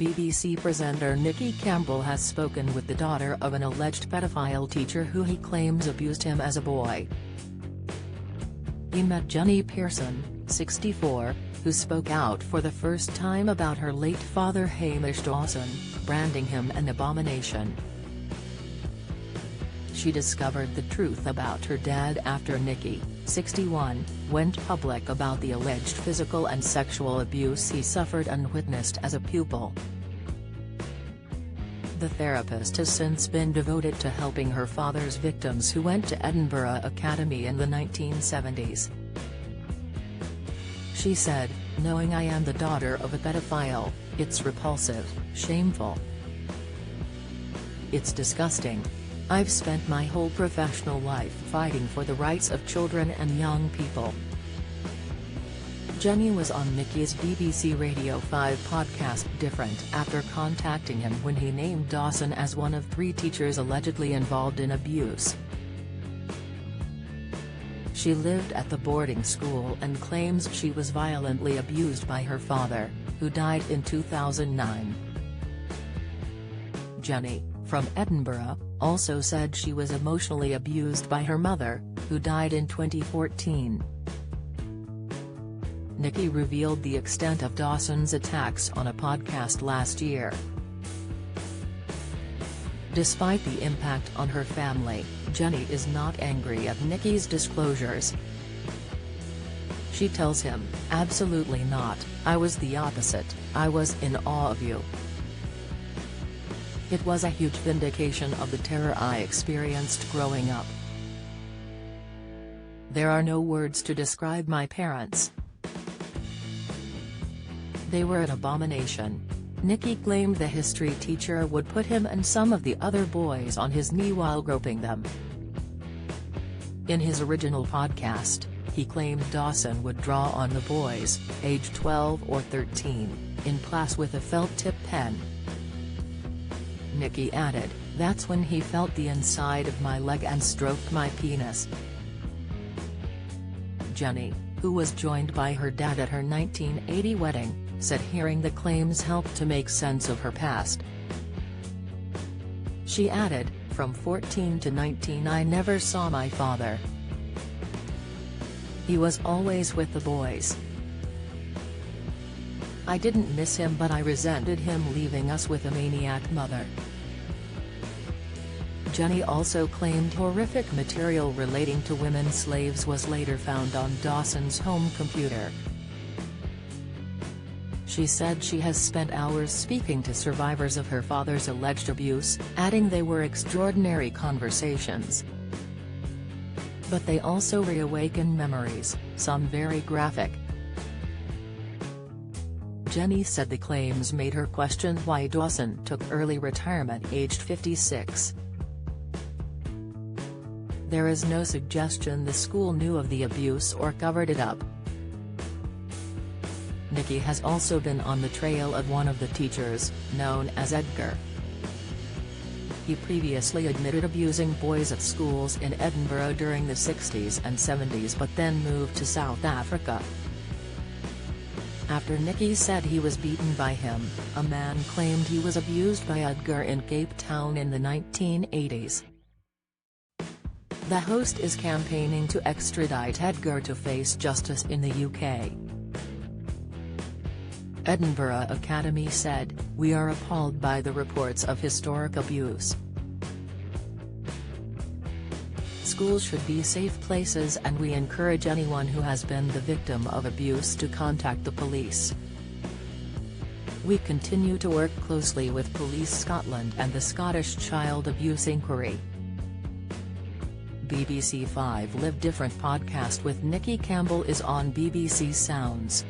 BBC presenter Nicky Campbell has spoken with the daughter of an alleged pedophile teacher who he claims abused him as a boy. He met Jenny Pearson, 64, who spoke out for the first time about her late father Hamish Dawson, branding him an abomination. She discovered the truth about her dad after Nicky, 61, went public about the alleged physical and sexual abuse he suffered and witnessed as a pupil. The therapist has since been devoted to helping her father's victims who went to Edinburgh Academy in the 1970s. She said, "Knowing I am the daughter of a pedophile, it's repulsive, shameful. It's disgusting. I've spent my whole professional life fighting for the rights of children and young people." Jenny was on Nicky's BBC Radio 5 podcast Different after contacting him when he named Dawson as one of 3 teachers allegedly involved in abuse. She lived at the boarding school and claims she was violently abused by her father, who died in 2009. Jenny, from Edinburgh, also said she was emotionally abused by her mother, who died in 2014. Nicky revealed the extent of Dawson's attacks on a podcast last year. Despite the impact on her family, Jenny is not angry at Nicky's disclosures. She tells him, "Absolutely not, I was the opposite, I was in awe of you. It was a huge vindication of the terror I experienced growing up. There are no words to describe my parents. They were an abomination." Nicky claimed the history teacher would put him and some of the other boys on his knee while groping them. In his original podcast, he claimed Dawson would draw on the boys, aged 12 or 13, in class with a felt-tip pen. Nicky added, "That's when he felt the inside of my leg and stroked my penis." Jenny, who was joined by her dad at her 1980 wedding, said hearing the claims helped to make sense of her past. She added, "From 14 to 19 I never saw my father. He was always with the boys. I didn't miss him, but I resented him leaving us with a maniac mother." Jenny also claimed horrific material relating to women slaves was later found on Dawson's home computer. She said she has spent hours speaking to survivors of her father's alleged abuse, adding they were extraordinary conversations. But they also reawaken memories, some very graphic. Jenny said the claims made her question why Dawson took early retirement aged 56. There is no suggestion the school knew of the abuse or covered it up. Nicky has also been on the trail of one of the teachers, known as Edgar. He previously admitted abusing boys at schools in Edinburgh during the 60s and 70s but then moved to South Africa. After Nicky said he was beaten by him, a man claimed he was abused by Edgar in Cape Town in the 1980s. The host is campaigning to extradite Edgar to face justice in the UK. Edinburgh Academy said, "We are appalled by the reports of historic abuse. Schools should be safe places and we encourage anyone who has been the victim of abuse to contact the police. We continue to work closely with Police Scotland and the Scottish Child Abuse Inquiry." BBC 5 Live Different podcast with Nicky Campbell is on BBC Sounds.